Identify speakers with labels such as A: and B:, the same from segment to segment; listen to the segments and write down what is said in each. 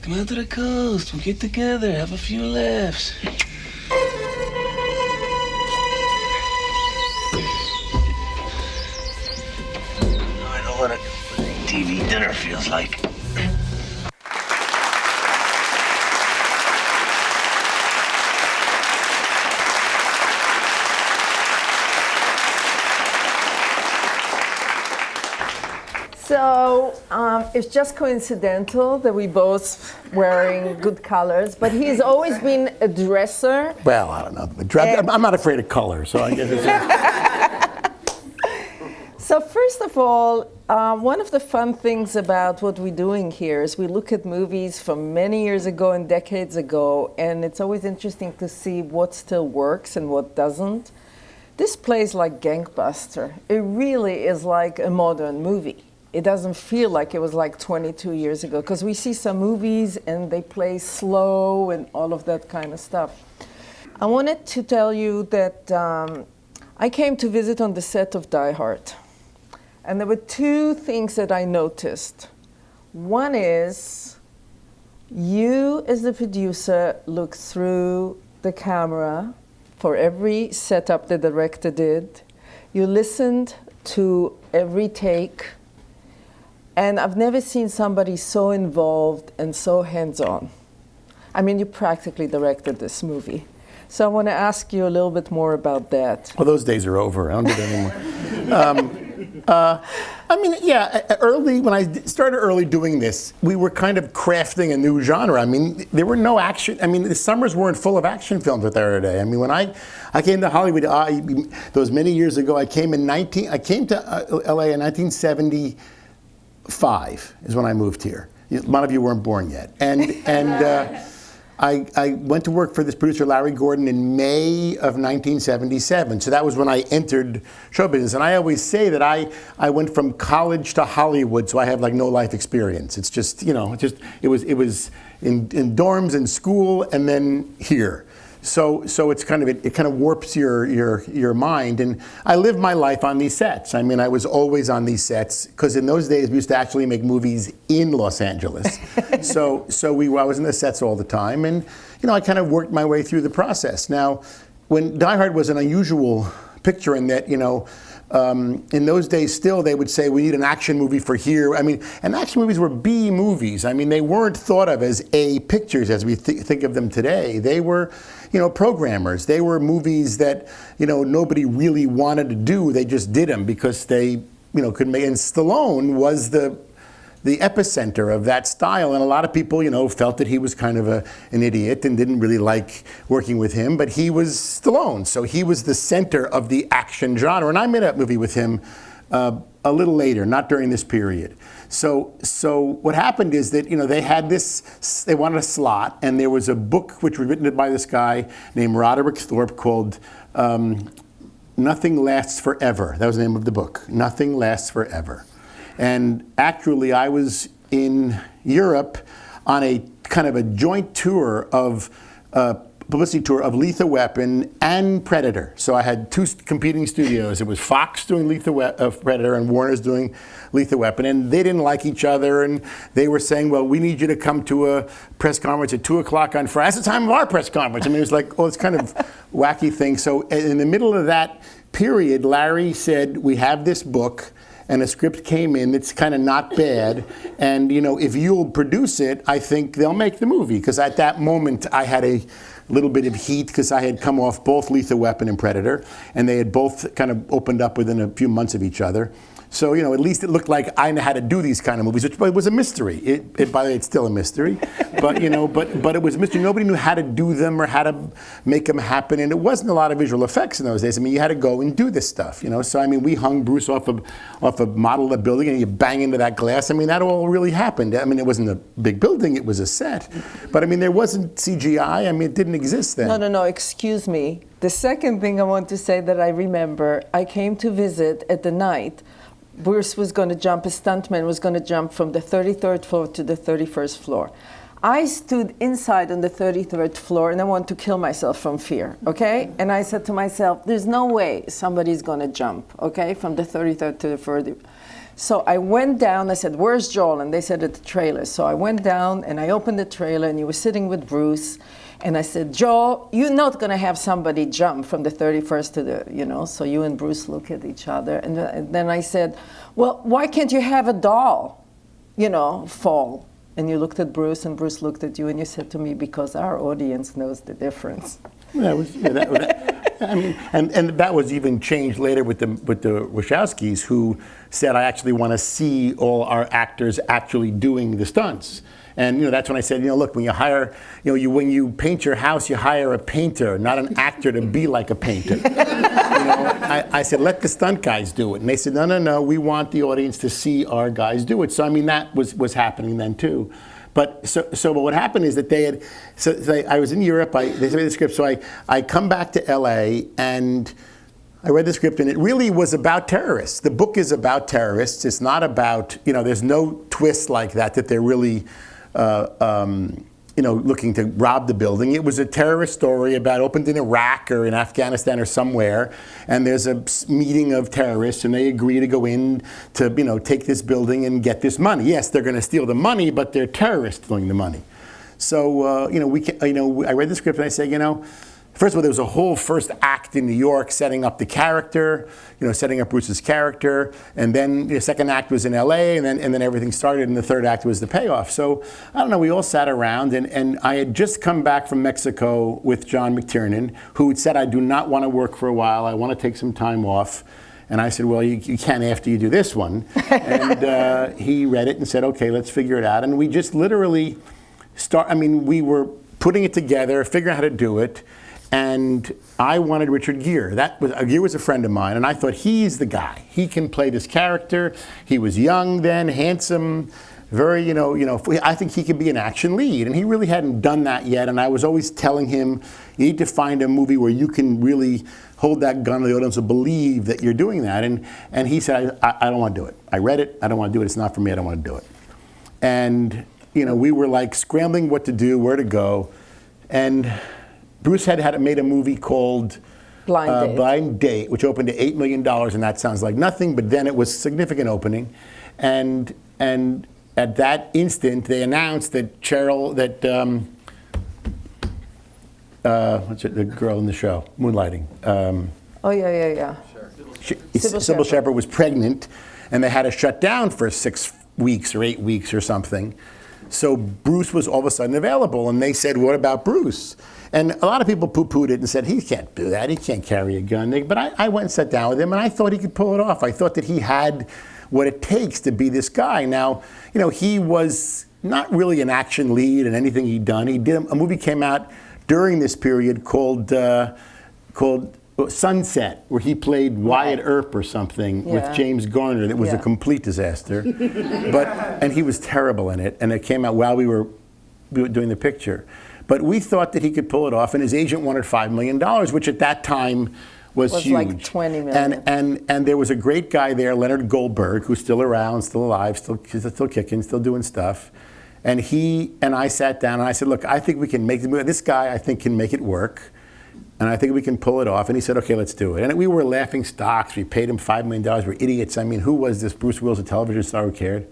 A: Come out to the coast. We'll get together, have a few laughs. I know what a TV dinner feels like.
B: So it's just coincidental that we both wearing good colors, but he's always been a dresser.
C: Well, I don't know. I'm not afraid of color, so I guess it's...
B: So first of all, one of the fun things about what we're doing here is we look at movies from many years ago and decades ago, and it's always interesting to see what still works and what doesn't. This plays like gangbuster. It really is like a modern movie. It doesn't feel like it was like 22 years ago, because we see some movies and they play slow and all of that kind of stuff. I wanted to tell you that I came to visit on the set of Die Hard. And there were two things that I noticed. One is you, as the producer, look through the camera for every setup the director did. You listened to every take. And I've never seen somebody so involved and so hands-on. I mean, you practically directed this movie. So I want to ask you a little bit more about that.
C: Well, those days are over. I don't do that anymore. I mean, yeah, early, when I started early doing this, we were kind of crafting a new genre. I mean, there were no action. I mean, the summers weren't full of action films at their day. I mean, when I came to Hollywood, those many years ago, I came to LA in 1975 is when I moved here. A lot of you weren't born yet. I went to work for this producer, Larry Gordon, in May of 1977. So that was when I entered show business. And I always say that I went from college to Hollywood, so I have like no life experience. It's just, you know, it was in dorms and school and then here. So it's kind of it kind of warps your mind. And I lived my life on these sets. I mean, I was always on these sets because in those days we used to actually make movies in Los Angeles. so I was in the sets all the time, and you know, I kind of worked my way through the process. Now, when Die Hard was an unusual picture in that, you know, in those days still they would say we need an action movie for here. I mean, and action movies were B movies. I mean, they weren't thought of as A pictures as we think of them today. They were, you know, programmers. They were movies that, you know, nobody really wanted to do. They just did them because they, you know, could make. And Stallone was the epicenter of that style, and a lot of people, you know, felt that he was kind of an idiot and didn't really like working with him, but he was Stallone, so he was the center of the action genre. And I made a movie with him a little later, not during this period. So what happened is that, you know, they had this, they wanted a slot, and there was a book which was written by this guy named Roderick Thorpe called Nothing Lasts Forever. That was the name of the book, Nothing Lasts Forever. And actually, I was in Europe on a kind of a joint tour of publicity tour of Lethal Weapon and Predator. So I had two competing studios. It was Fox doing Predator and Warner's doing Lethal Weapon, and they didn't like each other, and they were saying, well, we need you to come to a press conference at 2 o'clock on Friday. That's the time of our press conference. I mean, it was like, oh, it's kind of wacky thing. So in the middle of that period, Larry said, we have this book, and a script came in that's kind of not bad, and you know, if you'll produce it, I think they'll make the movie. Because at that moment, I had a little bit of heat because I had come off both Lethal Weapon and Predator, and they had both kind of opened up within a few months of each other. So, you know, at least it looked like I knew how to do these kind of movies, which was a mystery. By the way, it's still a mystery, but you know, but it was a mystery. Nobody knew how to do them or how to make them happen, and it wasn't a lot of visual effects in those days. I mean, you had to go and do this stuff, you know. So I mean, we hung Bruce off a model of a building, and you bang into that glass. I mean, that all really happened. I mean, it wasn't a big building; it was a set. But I mean, there wasn't CGI. I mean, it didn't exist then.
B: No. Excuse me. The second thing I want to say that I remember, I came to visit at the night. Bruce was going to jump, a stuntman was going to jump from the 33rd floor to the 31st floor. I stood inside on the 33rd floor and I wanted to kill myself from fear, okay? And I said to myself, there's no way somebody's gonna jump, okay, from the 33rd to the 40th. So I went down, I said, where's Joel? And they said at the trailer. So I went down and I opened the trailer and you were sitting with Bruce. And I said, Joel, you're not gonna have somebody jump from the 31st to the, you know, so you and Bruce look at each other. And then I said, well, why can't you have a doll, you know, fall? And you looked at Bruce, and Bruce looked at you, and you said to me, because our audience knows the difference.
C: I mean, and that was even changed later with the Wachowskis, who said, I actually want to see all our actors actually doing the stunts. And you know, that's when I said, you know, look, when you hire, you know, when you paint your house, you hire a painter, not an actor to be like a painter. You know, I said, let the stunt guys do it. And they said, no, we want the audience to see our guys do it. So I mean, that was happening then too. But so what happened is that I was in Europe. They sent me the script. So I come back to LA and I read the script, and it really was about terrorists. The book is about terrorists. It's not about, you know, there's no twist like that they're really, you know, looking to rob the building. It was a terrorist story opened in Iraq or in Afghanistan or somewhere, and there's a meeting of terrorists, and they agree to go in to, you know, take this building and get this money. Yes, they're going to steal the money, but they're terrorists stealing the money. So, you know, I read the script and I said, you know, first of all, there was a whole first act in New York setting up the character, you know, setting up Bruce's character, and then the second act was in LA, and then everything started, and the third act was the payoff. So, I don't know, we all sat around, and I had just come back from Mexico with John McTiernan, who had said, I do not want to work for a while, I want to take some time off. And I said, well, you can after you do this one. And he read it and said, okay, let's figure it out. And we just literally we were putting it together, figuring out how to do it. And I wanted Richard Gere. Gere was a friend of mine, and I thought, he's the guy. He can play this character. He was young then, handsome, very, you know. I think he could be an action lead, and he really hadn't done that yet. And I was always telling him, you need to find a movie where you can really hold that gun to the audience and believe that you're doing that. And he said, I don't want to do it. I read it. I don't want to do it. It's not for me. I don't want to do it. And you know, we were like scrambling what to do, where to go, and Bruce had made a movie called Blind Date, which opened to $8 million, and that sounds like nothing, but then it was a significant opening. And at that instant, they announced that what's it, the girl in the show, Moonlighting.
B: Yeah.
C: Sybil Shepherd was pregnant, and they had to shut down for 6 weeks or 8 weeks or something. So Bruce was all of a sudden available, and they said, what about Bruce? And a lot of people poo-pooed it and said, he can't do that, he can't carry a gun. But I went and sat down with him, and I thought he could pull it off. I thought that he had what it takes to be this guy. Now, you know, he was not really an action lead in anything he'd done. He did a movie came out during this period called Sunset, where he played Wyatt Earp or something with James Garner. That was a complete disaster. And he was terrible in it, and it came out while we were doing the picture. But we thought that he could pull it off, and his agent wanted $5 million, which at that time was huge.
B: Like $20 million.
C: And there was a great guy there, Leonard Goldberg, who's still around, still alive, still kicking, still doing stuff. And he and I sat down and I said, look, I think we can make the movie. This guy, I think, can make it work. And I think we can pull it off. And he said, okay, let's do it. And we were laughing stocks. We paid him $5 million. We're idiots. I mean, who was this? Bruce Willis, a television star who cared.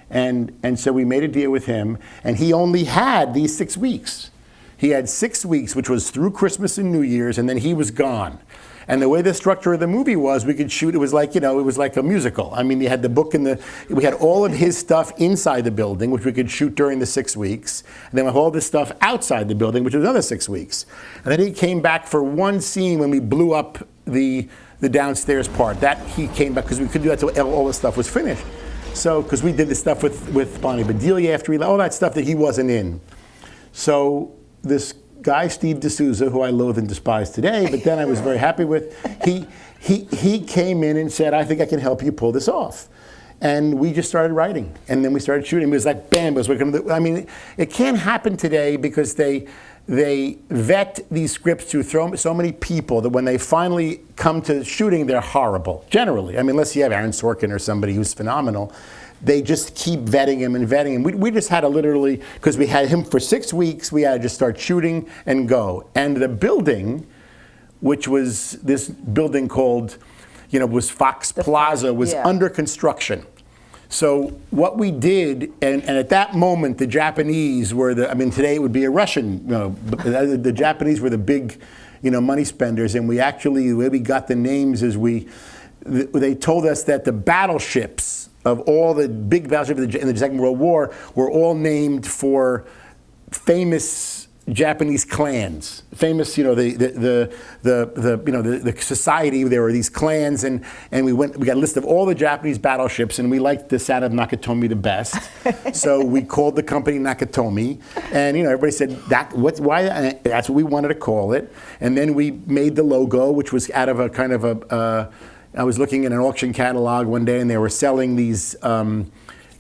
C: And so we made a deal with him. And he only had these 6 weeks. He had 6 weeks, which was through Christmas and New Year's, and then he was gone. And the way the structure of the movie was, we could shoot, it was like, you know, it was like a musical. I mean, you had the book and we had all of his stuff inside the building, which we could shoot during the 6 weeks. And then we had all this stuff outside the building, which was another 6 weeks. And then he came back for one scene when we blew up the downstairs part. That he came back, because we could do that till all the stuff was finished. So, because we did the stuff with Bonnie Bedelia after all that stuff that he wasn't in. So this guy, Steve D'Souza, who I loathe and despise today, but then I was very happy with, he came in and said, I think I can help you pull this off. And we just started writing, and then we started shooting. It was like, bam, it was what we're gonna do. I mean, it can't happen today because they vet these scripts to throw so many people that when they finally come to shooting, they're horrible. Generally, I mean, unless you have Aaron Sorkin or somebody who's phenomenal, they just keep vetting him and vetting him. We just had to literally, because we had him for 6 weeks, we had to just start shooting and go. And the building, which was this building called, was Fox Plaza, was under construction. So what we did, and at that moment, the Japanese were today it would be a Russian, but the Japanese were the big, money spenders, and we actually, the way we got the names is they told us that the battleships of all the big battleships in the Second World War were all named for famous Japanese clans, famous, the society. There were these clans, and we got a list of all the Japanese battleships, and we liked the sound of Nakatomi the best, so we called the company Nakatomi, and everybody said why that's what we wanted to call it, and then we made the logo, which was out of a kind of I was looking at an auction catalog one day, and they were selling these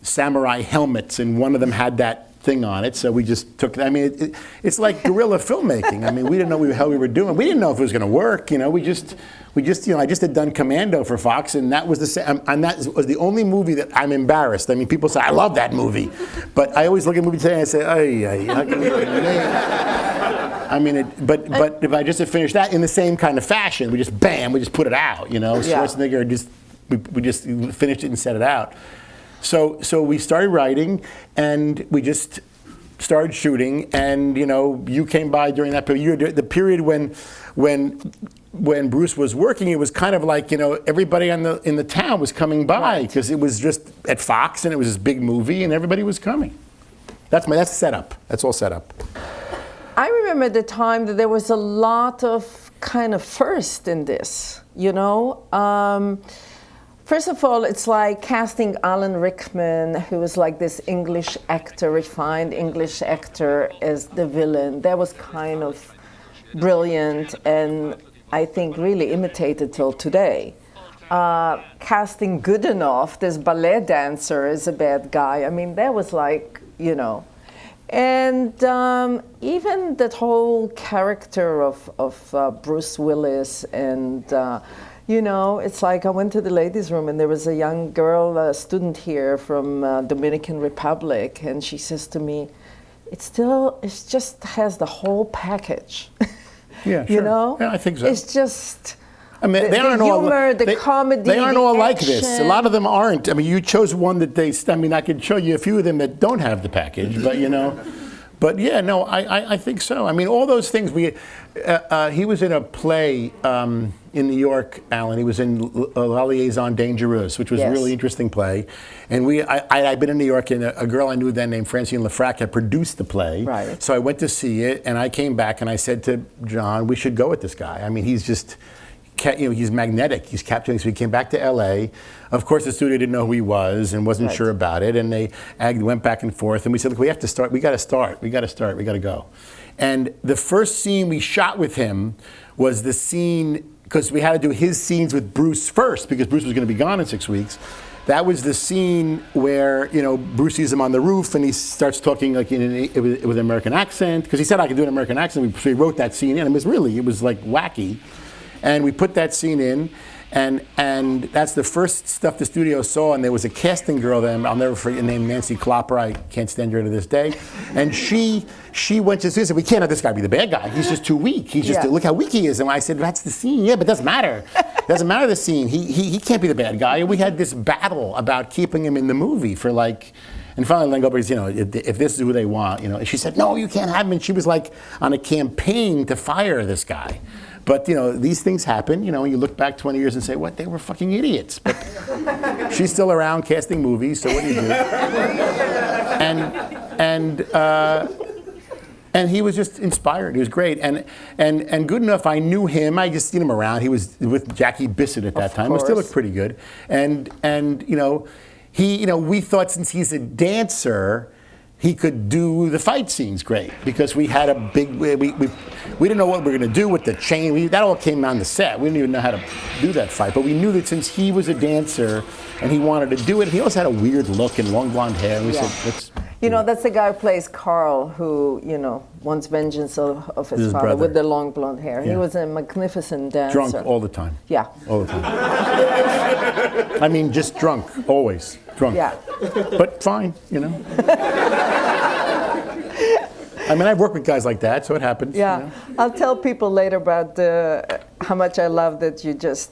C: samurai helmets, and one of them had that thing on it, so we just took it. It's like guerrilla filmmaking. We didn't know what the hell we were doing. We didn't know if it was going to work. We just I just had done Commando for Fox, and that was and that was the only movie that I'm embarrassed. People say I love that movie, but I always look at the movie today and I say, how can you but if I just had finished that in the same kind of fashion, we just put it out. Schwarzenegger we just finished it and set it out. So we started writing, and we just started shooting, and you came by during that period. The period when Bruce was working, it was kind of like everybody in the town was coming by, because it was just at Fox, and it was this big movie, and everybody was coming. That's set up. That's all set up.
B: I remember the time that there was a lot of kind of first in this. First of all, it's like casting Alan Rickman, who was like this English actor, refined English actor, as the villain. That was kind of brilliant, and I think really imitated till today. Casting Goodenough, this ballet dancer, as a bad guy. That was like, And even that whole character of Bruce Willis and... it's like I went to the ladies' room, and there was a young girl, a student here from Dominican Republic, and she says to me, it just has the whole package.
C: Yeah, sure. Yeah, I think so.
B: It's just
C: they aren't all
B: humor, the comedy,
C: they aren't
B: the
C: all like
B: action.
C: this. A lot of them aren't. You chose one that I could show you a few of them that don't have the package, but But yeah, no, I think so. All those things. He was in a play in New York, Alan. He was in La Liaison Dangereuse, which was a really interesting play. And I'd been in New York, and a girl I knew then named Francine Lafrac had produced the play. Right. So I went to see it, and I came back and I said to John, we should go with this guy. He's just... he's magnetic. He's captivating. So he came back to LA. Of course, the studio didn't know who he was and wasn't sure about it. And they went back and forth. And we said, look, we have to start. We got to start. We got to go. And the first scene we shot with him was the scene, because we had to do his scenes with Bruce first, because Bruce was going to be gone in 6 weeks. That was the scene where, Bruce sees him on the roof and he starts talking like with an American accent, because he said I could do an American accent. So we wrote that scene in. It was like wacky. And we put that scene in, and that's the first stuff the studio saw. And there was a casting girl then, I'll never forget, named Nancy Klopper. I can't stand her to this day. And she went to the studio and said, we can't have this guy be the bad guy. He's just too weak. Look how weak he is. And I said, that's the scene. Yeah, but it doesn't matter. It doesn't matter the scene. He can't be the bad guy. And we had this battle about keeping him in the movie for like... And finally, Len Goldberg said, if this is who they want, and she said, no, you can't have him. And she was like on a campaign to fire this guy. But, these things happen, and you look back 20 years and say, what, they were fucking idiots. But she's still around casting movies, so what do you do? And he was just inspired. He was great. And Goodenough, I knew him. I just seen him around. He was with Jackie Bissett at that time. He still looked pretty good. And we thought since he's a dancer, he could do the fight scenes great, because we had a big, we didn't know what we were going to do with the chain. That all came on the set. We didn't even know how to do that fight. But we knew that since he was a dancer and he wanted to do it, he also had a weird look and long blonde hair. And we said, let's
B: You know, that's the guy who plays Carl, who, you know, wants vengeance of his father
C: brother.
B: with the long blonde hair.
C: Yeah.
B: He was a magnificent dancer.
C: Drunk all the time.
B: Yeah.
C: All the time. I mean, just drunk, always drunk.
B: Yeah.
C: But fine, you know. I mean, I've worked with guys like that, so it happens.
B: Yeah.
C: You know?
B: I'll tell people later about how much I love that you just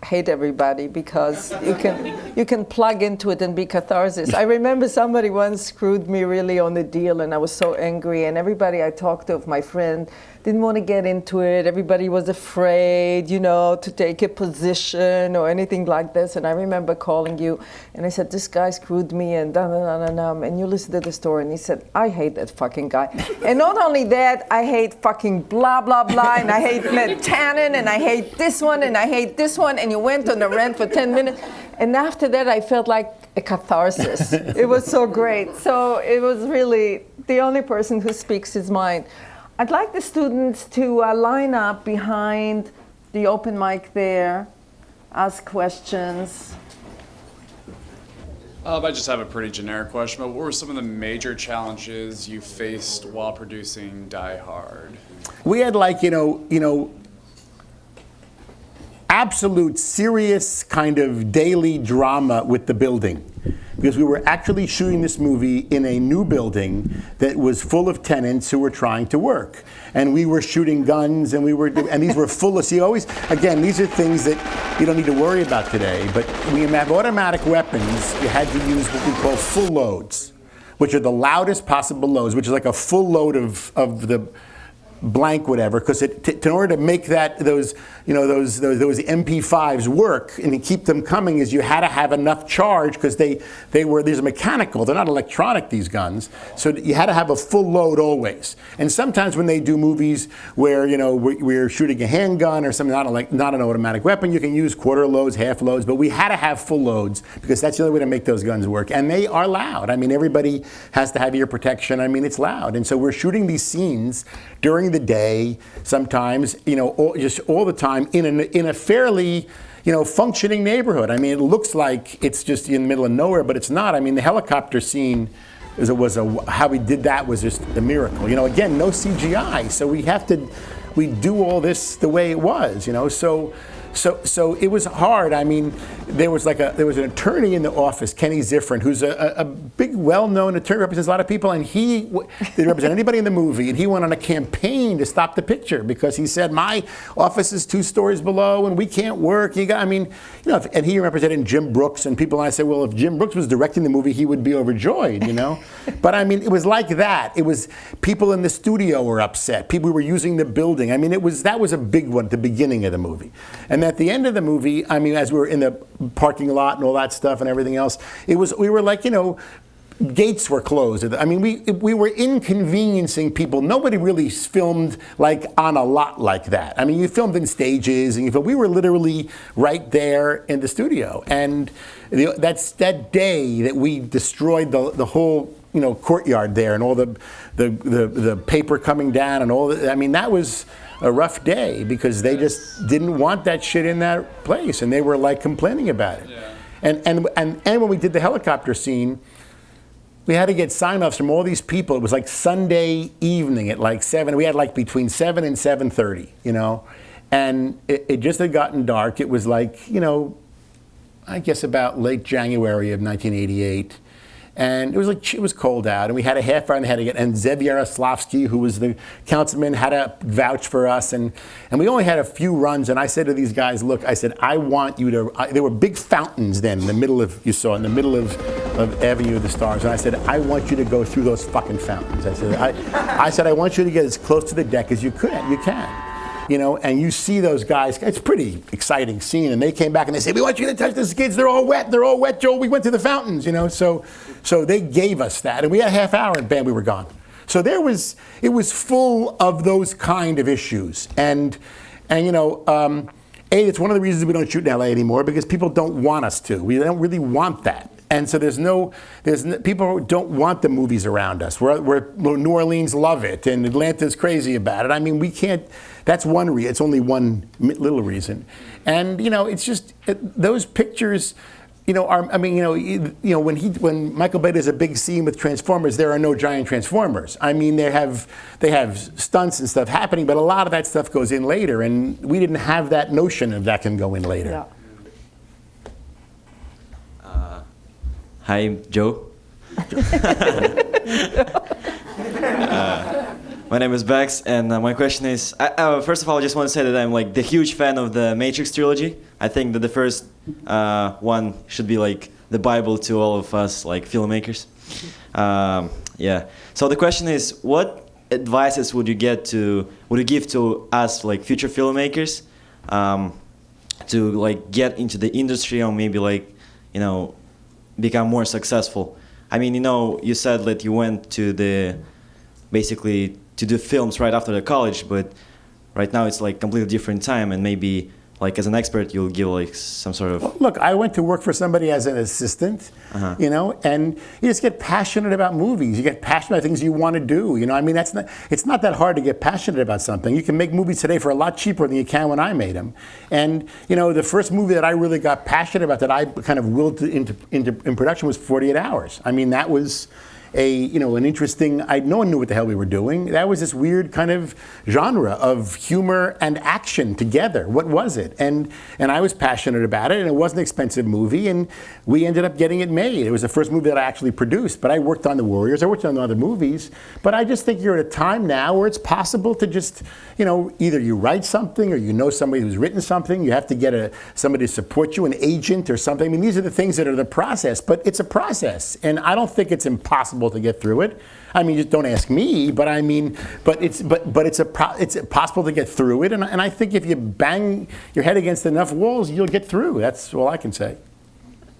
B: hate everybody, because you can plug into it and be catharsis. I remember somebody once screwed me really on the deal, and I was so angry, and everybody I talked to, my friend, didn't want to get into it. Everybody was afraid, you know, to take a position or anything like this. And I remember calling you, and I said, this guy screwed me, and and you listened to the story, and he said, I hate that fucking guy. And not only that, I hate fucking blah, blah, blah, and I hate Ned Tannen, and I hate this one, and I hate this one, and you went on a rant for 10 minutes. And after that, I felt like a catharsis. It was so great. So it was really the only person who speaks his mind. I'd like the students to line up behind the open mic there, ask questions.
D: I just have a pretty generic question, but what were some of the major challenges you faced while producing Die Hard?
C: We had like, you know, absolute serious kind of daily drama with the building, because we were actually shooting this movie in a new building that was full of tenants who were trying to work, and we were shooting guns, and these were full of, see, always, again, these are things that you don't need to worry about today, but we have automatic weapons. You had to use what we call full loads, which are the loudest possible loads, which is like a full load of the blank whatever, because in order to make those MP5s work and to keep them coming, is you had to have enough charge, because these are mechanical, they're not electronic, these guns, so you had to have a full load always. And sometimes when they do movies where, you know, we're shooting a handgun or something, not an automatic weapon, you can use quarter loads, half loads, but we had to have full loads, because that's the only way to make those guns work. And they are loud. I mean, everybody has to have ear protection. I mean, it's loud. And so we're shooting these scenes during the day, sometimes, you know, just all the time in a fairly, you know, functioning neighborhood. I mean, it looks like it's just in the middle of nowhere, but it's not. I mean, the helicopter scene how we did that was just a miracle. You know, again, no CGI, so we do all this the way it was, you know. So it was hard. I mean, there was an attorney in the office, Kenny Ziffrin, who's a big, well-known attorney, represents a lot of people, and he didn't represent anybody in the movie, and he went on a campaign to stop the picture, because he said, my office is 2 stories below, and we can't work. I mean, you know, and he represented Jim Brooks and people, and I said, well, if Jim Brooks was directing the movie, he would be overjoyed, you know. But I mean, it was like that. It was, people in the studio were upset. People who were using the building. I mean, that was a big one at the beginning of the movie. And at the end of the movie, I mean, as we were in the parking lot and all that stuff and everything else, we were like, you know, gates were closed. I mean, we were inconveniencing people. Nobody really filmed like on a lot like that. I mean, you filmed in stages, but we were literally right there in the studio. And that's that day that we destroyed the whole, you know, courtyard there, and all the paper coming down and all that. I mean, that was a rough day, because they just didn't want that shit in that place, and they were like complaining about it. Yeah. And when we did the helicopter scene, we had to get sign-offs from all these people. It was like Sunday evening at like 7. We had like between 7 and 7:30, you know, and it just had gotten dark. It was like, you know, I guess about late January of 1988. And it was cold out, and we had a half hour, and they had to get, and Zev Yaroslavsky, who was the councilman, had to vouch for us, and we only had a few runs, and I said to these guys, look, I said, I want you to, there were big fountains then in the middle of Avenue of the Stars, and I said, I want you to go through those fucking fountains. I said, I want you to get as close to the deck as you can. You know, and you see those guys, it's a pretty exciting scene, and they came back and they said, we want you to touch the skids, they're all wet, Joel, we went to the fountains, you know, so they gave us that, and we had a half hour, and bam, we were gone. So it was full of those kind of issues, and you know, it's one of the reasons we don't shoot in LA anymore, because people don't want us to. We don't really want that. And so people who don't want the movies around us. New Orleans love it, and Atlanta's crazy about it. I mean, we can't. That's one it's only one little reason. And you know, it's just those pictures I mean, when Michael Bay does a big scene with Transformers, there are no giant Transformers. I mean, they have stunts and stuff happening, but a lot of that stuff goes in later, and we didn't have that notion of that can go in later.
B: Yeah.
E: Hi, Joe. My name is Bex, and my question is, first of all, I just want to say that I'm like the huge fan of the Matrix trilogy. I think that the first one should be like the Bible to all of us like filmmakers. Yeah. So the question is, what advices would you give to us like future filmmakers to like get into the industry, or maybe like become more successful? I mean, you said that you went to basically to do films right after the college, but right now it's like completely different time, and maybe like as an expert you'll give like some sort of...
C: Well, look, I went to work for somebody as an assistant, and you just get passionate about movies. You get passionate about things you want to do. I mean, it's not that hard to get passionate about something. You can make movies today for a lot cheaper than you can when I made them. And the first movie that I really got passionate about, that I kind of willed in production, was 48 Hours. I mean, that was an interesting, no one knew what the hell we were doing. That was this weird kind of genre of humor and action together. What was it? And I was passionate about it, and it was an expensive movie, and we ended up getting it made. It was the first movie that I actually produced, but I worked on The Warriors, I worked on other movies. But I just think you're at a time now where it's possible to just, either you write something, or somebody who's written something. You have to get somebody to support you, an agent or something. I mean, these are the things that are the process, but it's a process, and I don't think it's impossible to get through it. I mean, just don't ask me, but I mean, it's possible to get through it, and I think if you bang your head against enough walls, you'll get through. That's all I can say.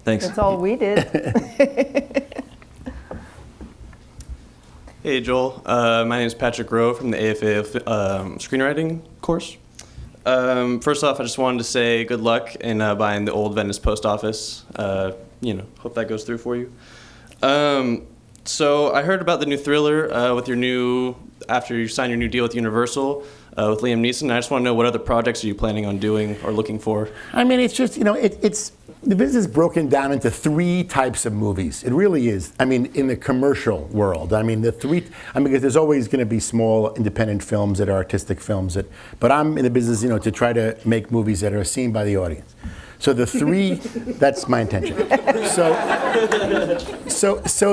E: Thanks.
B: That's all we did.
F: Hey, Joel. My name is Patrick Rowe from the AFA screenwriting course. First off, I just wanted to say good luck in buying the old Venice post office. Hope that goes through for you. So I heard about the new thriller after you signed your new deal with Universal with Liam Neeson. I just want to know, what other projects are you planning on doing or looking for? I
C: mean, it's just, it's the business is broken down into three types of movies. It really is. I mean, in the commercial world, because there's always going to be small independent films that are artistic films but I'm in the business, to try to make movies that are seen by the audience. So the three, that's my intention. So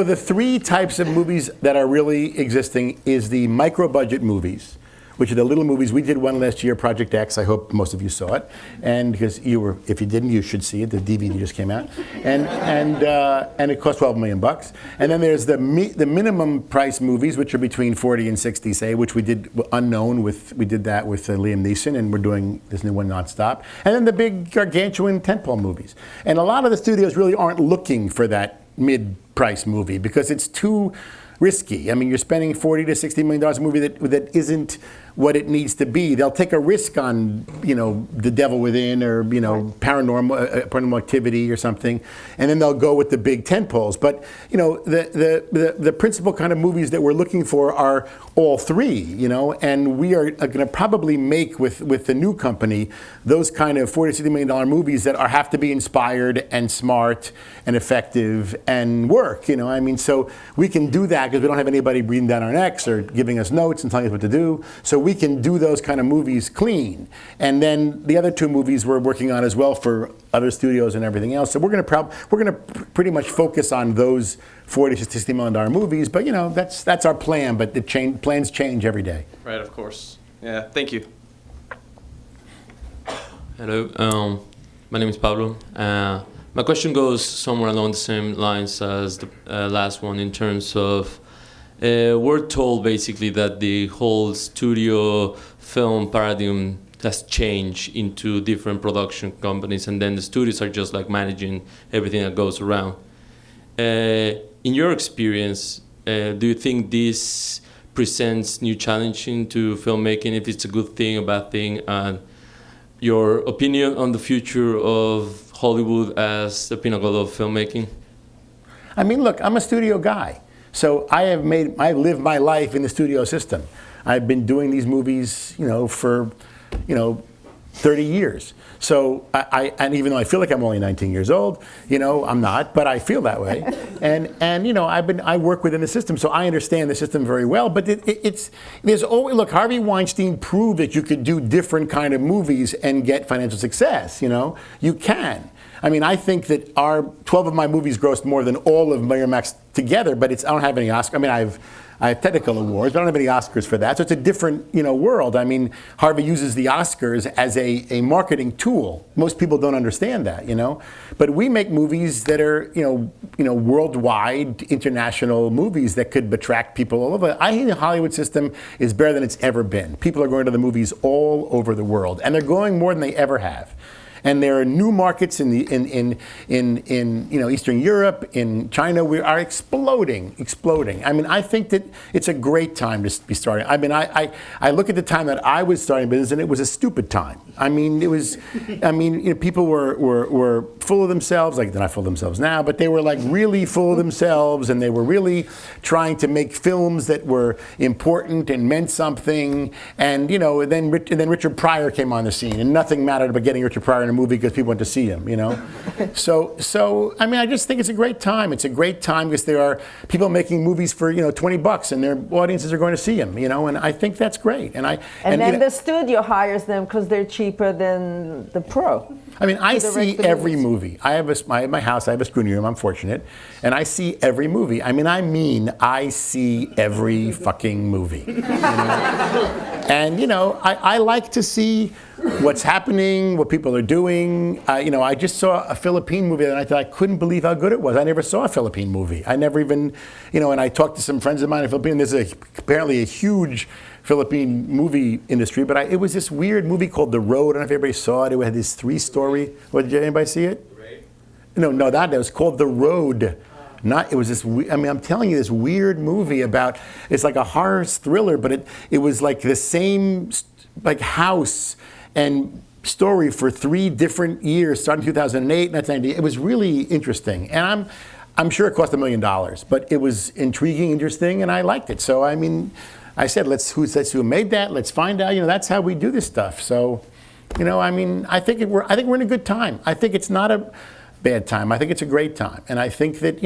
C: the three types of movies that are really existing is the micro-budget movies, which are the little movies. We did one last year, Project X. I hope most of you saw it, and because if you didn't, you should see it. The DVD just came out, and it cost $12 million. And then there's the minimum price movies, which are between 40 and 60, say, which we did Unknown with. We did that with Liam Neeson, and we're doing this new one, Nonstop. And then the big gargantuan tentpole movies. And a lot of the studios really aren't looking for that mid-price movie because it's too risky. I mean, you're spending $40 to $60 million a movie that isn't what it needs to be. They'll take a risk on, The Devil Within, or Paranormal Activity or something, and then they'll go with the big tentpoles. But the principal kind of movies that we're looking for are all three, and we are going to probably make with the new company those kind of $40 to $60 million movies that have to be inspired and smart and effective and work. I mean, so we can do that because we don't have anybody breathing down our necks or giving us notes and telling us what to do. So we can do those kind of movies clean. And then the other two movies we're working on as well for other studios and everything else. So we're going to pretty much focus on those $40 to $60 million movies. But that's our plan. But plans change every day.
F: Right, of course. Yeah, thank you.
G: Hello, my name is Pablo. My question goes somewhere along the same lines as the last one, in terms of we're told basically that the whole studio film paradigm has changed into different production companies, and then the studios are just like managing everything that goes around. In your experience, do you think this presents new challenging to filmmaking, if it's a good thing, a bad thing, and your opinion on the future of Hollywood as the pinnacle of filmmaking?
C: I mean, look, I'm a studio guy. So I lived my life in the studio system. I've been doing these movies, for, 30 years. So and even though I feel like I'm only 19 years old, I'm not, but I feel that way. And I work within the system, so I understand the system very well. But there's always, look, Harvey Weinstein proved that you could do different kind of movies and get financial success. You can. I mean, I think that 12 of my movies grossed more than all of Miramax together, but I don't have any Oscar. I mean, I have technical awards, but I don't have any Oscars for that. So it's a different, world. I mean, Harvey uses the Oscars as a marketing tool. Most people don't understand that, But we make movies that are, worldwide, international movies that could attract people all over. I think the Hollywood system is better than it's ever been. People are going to the movies all over the world, and they're going more than they ever have. And there are new markets in Eastern Europe, in China, we are exploding. I mean, I think that it's a great time to be starting. I mean, I look at the time that I was starting business, and it was a stupid time. I mean, people were full of themselves, like they're not full of themselves now, but they were like really full of themselves, and they were really trying to make films that were important and meant something. And then Richard Pryor came on the scene, and nothing mattered about getting Richard Pryor in a movie because people went to see him, So I mean, I just think it's a great time. It's a great time because there are people making movies for $20, and their audiences are going to see them, And I think that's great. And
B: then the studio hires them because they're cheaper than the pro.
C: I mean, I see every movie. I have my house. I have a screening room. I'm fortunate, and I see every movie. I see every fucking movie. And I like to see what's happening, what people are doing. I just saw a Philippine movie and I thought I couldn't believe how good it was. I never saw a Philippine movie. I never even, and I talked to some friends of mine in the Philippines. There's apparently a huge Philippine movie industry, but it was this weird movie called The Road. I don't know if everybody saw it. It had this 3-story. Did anybody see it? No, that was called The Road. It was this. I'm telling you, this weird movie about. It's like a horror thriller, but it was like the same house and story for 3 different years, starting 2008, 1990. It was really interesting, and I'm sure it cost $1 million, but it was intriguing, interesting, and I liked it. So I mean, I said, who made that? Let's find out. That's how we do this stuff. So, I think we're in a good time. I think it's not a bad time. I think it's a great time, and I think that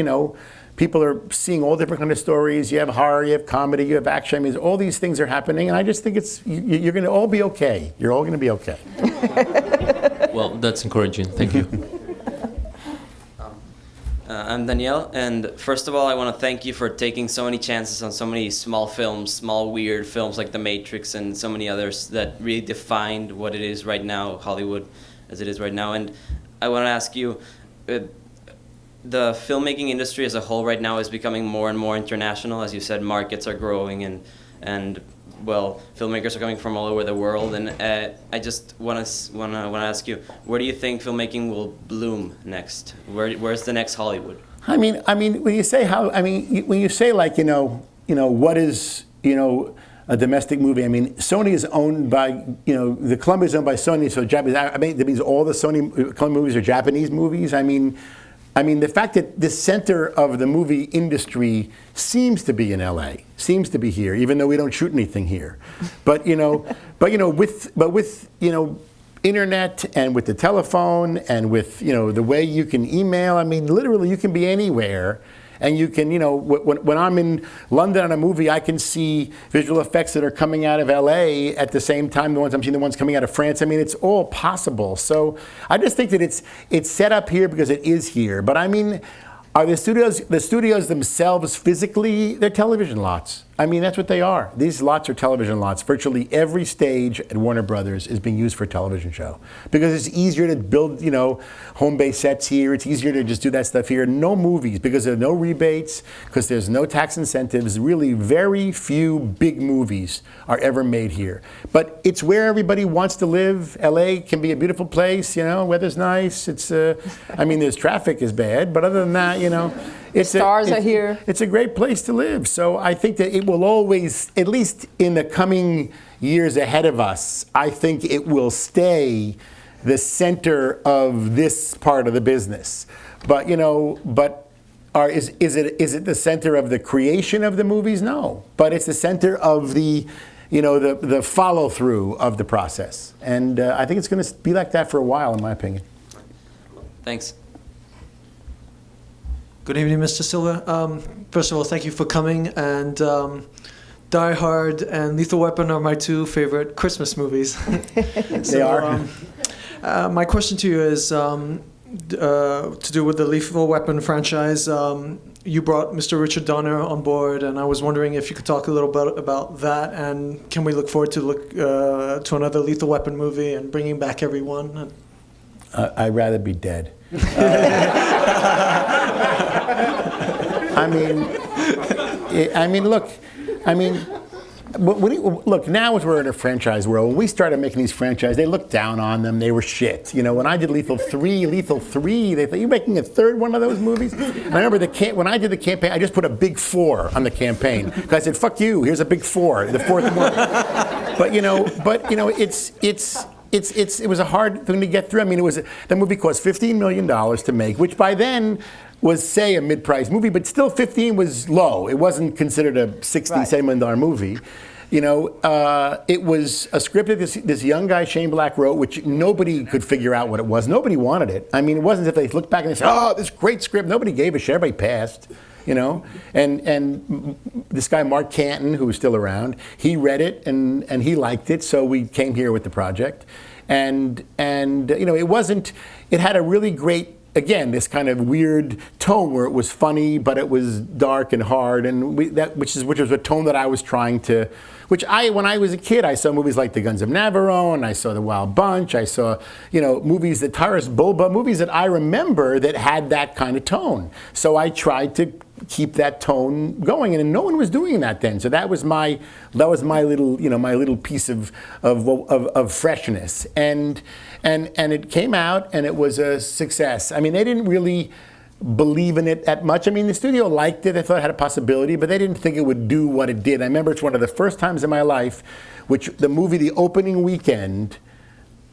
C: people are seeing all different kind of stories. You have horror, you have comedy, you have action. I mean, all these things are happening, and I just think you're going to all be okay. You're all going to be okay.
G: Well, that's encouraging. Thank you.
H: I'm Danielle, and first of all, I want to thank you for taking so many chances on so many small films, small weird films like The Matrix and so many others that really defined what it is right now, Hollywood as it is right now. And I want to ask you, the filmmaking industry as a whole right now is becoming more and more international. As you said, markets are growing, and filmmakers are coming from all over the world. And I just want to ask you, where do you think filmmaking will bloom next? Where's the next Hollywood?
C: I mean, when you say like what is a domestic movie. I mean, Sony is owned by the Columbia is owned by Sony, so Japanese. I mean, that means all the Sony Columbia movies are Japanese movies. I mean, the fact that the center of the movie industry seems to be in LA, seems to be here, even though we don't shoot anything here. But with internet and with the telephone and with the way you can email. I mean, literally, you can be anywhere. And you can, when I'm in London on a movie, I can see visual effects that are coming out of LA at the same time I'm seeing the ones coming out of France. I mean, it's all possible. So I just think that it's set up here because it is here. But I mean, are the studios themselves physically, they're television lots. I mean, that's what they are. These lots are television lots. Virtually every stage at Warner Brothers is being used for a television show because it's easier to build, home-based sets here. It's easier to just do that stuff here. No movies because there are no rebates, because there's no tax incentives. Really, very few big movies are ever made here. But it's where everybody wants to live. LA can be a beautiful place. Weather's nice. It's, there's traffic is bad, but other than that,
B: Stars are here.
C: It's a great place to live. So I think that it will always, at least in the coming years ahead of us, I think it will stay the center of this part of the business. But is it the center of the creation of the movies? No. But it's the center of the the follow through of the process. And I think it's going to be like that for a while, in my opinion.
H: Thanks.
I: Good evening, Mr. Silva. First of all, thank you for coming. And Die Hard and Lethal Weapon are my two favorite Christmas movies.
C: They are.
I: My question to you is to do with the Lethal Weapon franchise. You brought Mr. Richard Donner on board, and I was wondering if you could talk a little bit about that, and can we look forward to another Lethal Weapon movie and bringing back everyone?
C: I'd rather be dead. Look, now as we're in a franchise world, when we started making these franchises, they looked down on them. They were shit. When I did Lethal 3, they thought, you're making a third one of those movies? And I remember when I did the campaign, I just put a big 4 on the campaign. Because I said, fuck you, here's a big 4, the fourth one. But it was a hard thing to get through. The movie cost $15 million to make, which by then was, say, a mid-price movie, but still 15 was low. It wasn't considered a $67 million movie. It was a script that this young guy, Shane Black, wrote, which nobody could figure out what it was. Nobody wanted it. It wasn't as if they looked back and they said, oh, this great script. Nobody gave a shit. Everybody passed. And this guy, Mark Canton, who was still around, he read it and he liked it, so we came here with the project. And it had a really great, again, this kind of weird tone where it was funny, but it was dark and hard, and which was a tone that I was trying to, when I was a kid, I saw movies like The Guns of Navarone, I saw The Wild Bunch, I saw, movies that Taras Bulba, movies that I remember that had that kind of tone. So I tried to keep that tone going, and no one was doing that then. So that was my little, my little piece of freshness, and it came out, and it was a success. They didn't really believe in it that much. The studio liked it. They thought it had a possibility, but they didn't think it would do what it did. I remember it's one of the first times in my life, the opening weekend,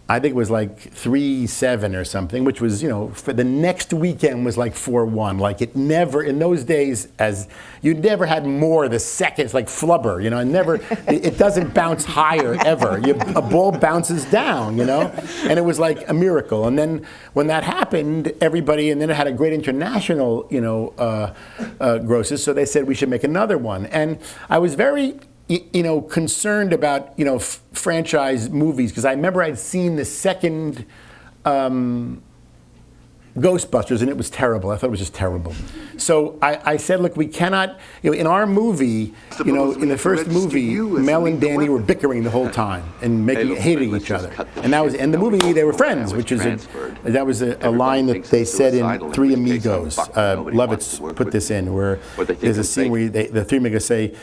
C: I think it was like 3-7 or something, which was, for the next weekend was like 4-1. Like it never, in those days, you never had more the seconds, like flubber, it doesn't bounce higher ever. A ball bounces down, and it was like a miracle. And then when that happened, and then it had a great international, grosses, so they said we should make another one. And I was very concerned about, franchise movies, because I remember I'd seen the second Ghostbusters, and it was terrible. I thought it was just terrible. So I said, look, we cannot, in our movie, in the first movie, Mel and Danny were bickering the whole time and hating each other. And the movie, they were friends, which is that was a line that they said in Three Amigos. Lovitz put this in, where there's a scene where the Three Amigos say,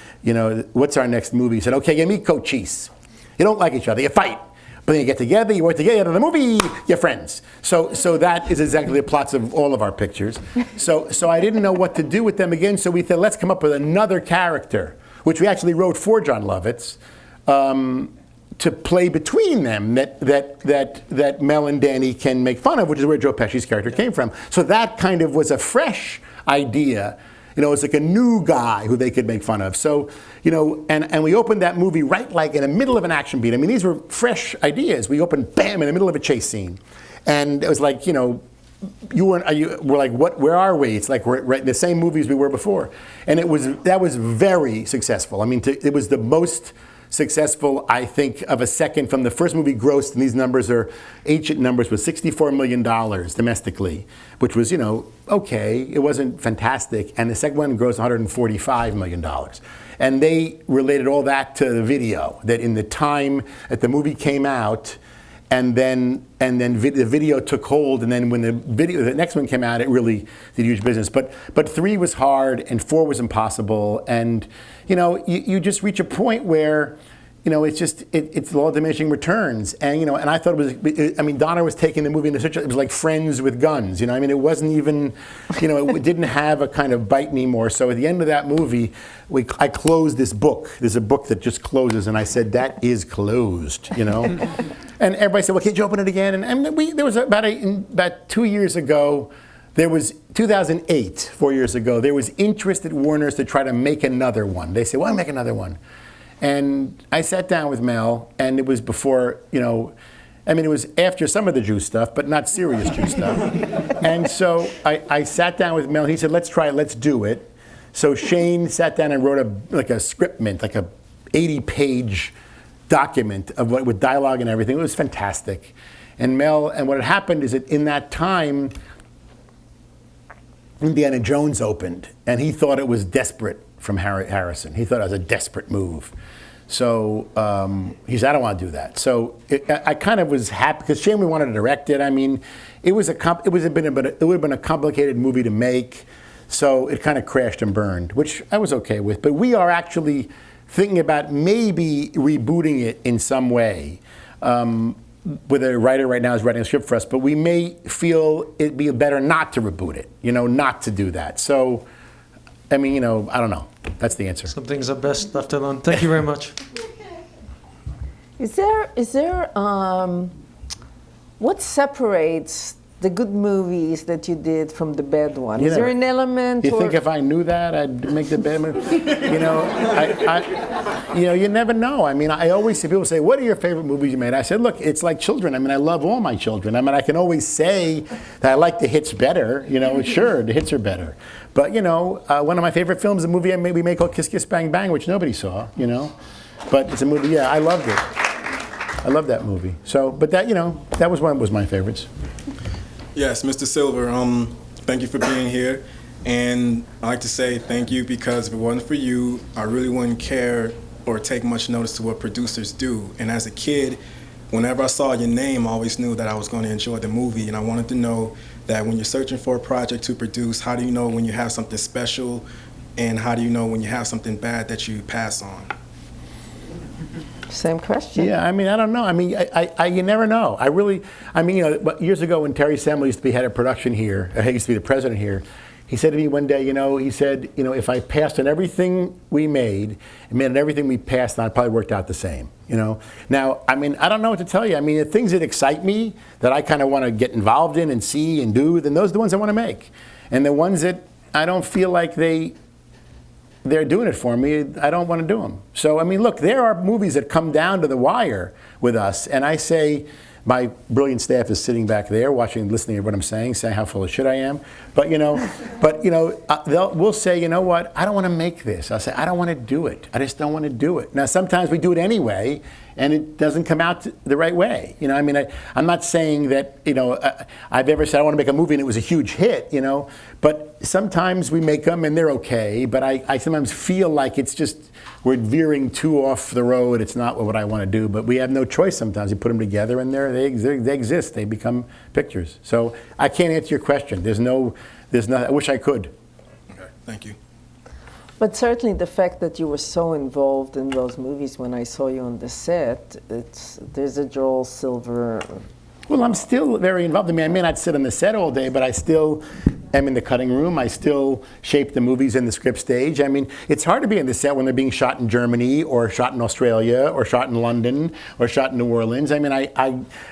C: what's our next movie? He said, okay, you meet Cochise. You don't like each other, you fight. But then you get together, you work together in the movie, you're friends. So that is exactly the plots of all of our pictures. So I didn't know what to do with them again, so we said, let's come up with another character, which we actually wrote for John Lovitz, to play between them, that Mel and Danny can make fun of, which is where Joe Pesci's character came from. So that kind of was a fresh idea. It's like a new guy who they could make fun of. So, and we opened that movie right like in the middle of an action beat. These were fresh ideas. We opened, bam, in the middle of a chase scene. And it was like, we're like, where are we? It's like we're right in the same movies we were before. And that was very successful. It was the most successful, I think, of a second from the first movie grossed, and these numbers are ancient numbers, was $64 million domestically, which was, okay, it wasn't fantastic. And the second one grossed $145 million. And they related all that to the video, that in the time that the movie came out, and then the video took hold, and then when the next one came out, it really did huge business. But 3 was hard, and 4 was impossible, and you just reach a point where it's law of diminishing returns, and and I thought it was. Donner was taking the movie into such it was like Friends with guns. It wasn't even, it didn't have a kind of bite anymore. So at the end of that movie, I closed this book. There's a book that just closes, and I said that is closed. And everybody said, well, can't you open it again? And there was about 2 years ago. There was 2008, 4 years ago. There was interest at Warner's to try to make another one. They said, well, make another one. And I sat down with Mel, and it was before, it was after some of the Jew stuff, but not serious Jew stuff. And so I sat down with Mel, and he said, let's try it, let's do it. So Shane sat down and wrote a scriptment, like a 80-page document of with dialogue and everything. It was fantastic. And what had happened is that in that time, Indiana Jones opened, and he thought it was desperate from Harrison. He thought it was a desperate move. So he said, I don't want to do that. So I kind of was happy, because Shane, we wanted to direct it. I mean, it would have been a complicated movie to make. So it kind of crashed and burned, which I was okay with. But we are actually thinking about maybe rebooting it in some way. With a writer right now is writing a script for us, but we may feel it'd be better not to reboot it, not to do that. So, I mean, I don't know. That's the answer.
I: Some things are best left alone. Thank you very much.
B: Is there what separates the good movies that you did from the bad one? Is there an element?
C: You think if I knew that, I'd make the bad movie? You never know. I mean, I always see people say, what are your favorite movies you made? I said, look, it's like children. I mean, I love all my children. I mean, I can always say that I like the hits better. Sure, the hits are better. But, one of my favorite films is a movie we made called Kiss Kiss Bang Bang, which nobody saw, But it's a movie, I loved it. I love that movie. So, but that, that was one was my favorites.
J: Yes, Mr. Silver, thank you for being here. And I'd like to say thank you, because if it wasn't for you, I really wouldn't care or take much notice to what producers do. And as a kid, whenever I saw your name, I always knew that I was going to enjoy the movie. And I wanted to know that when you're searching for a project to produce, how do you know when you have something special, and how do you know when you have something bad that you pass on?
B: Same question.
C: Yeah, I mean, I don't know. I mean, you never know. Years ago when Terry Semel used to be head of production here, he used to be the president here, he said to me one day, he said, if I passed on everything we made, and everything we passed on, it probably worked out the same, Now, I mean, I don't know what to tell you. I mean, the things that excite me, that I kind of want to get involved in and see and do, then those are the ones I want to make. And the ones that I don't feel like they're doing it for me, I don't want to do them. So, I mean, look, there are movies that come down to the wire with us, and I say, my brilliant staff is sitting back there listening to what I'm saying how full of shit I am. But, we'll say, you know what, I don't want to make this. I'll say, I don't want to do it. I just don't want to do it. Now, sometimes we do it anyway, and it doesn't come out the right way. I'm not saying that, I've ever said I want to make a movie and it was a huge hit, but sometimes we make them and they're okay, but I sometimes feel like it's just, we're veering too off the road. It's not what I want to do, but we have no choice sometimes. You put them together and they exist. They become pictures. So I can't answer your question. There's no, I wish I could.
J: Okay, thank you.
B: But certainly the fact that you were so involved in those movies when I saw you on the set, there's a Joel Silver.
C: Well, I'm still very involved. I mean, I may not sit on the set all day, but I still am in the cutting room. I still shape the movies in the script stage. I mean, it's hard to be in the set when they're being shot in Germany or shot in Australia or shot in London or shot in New Orleans. I mean,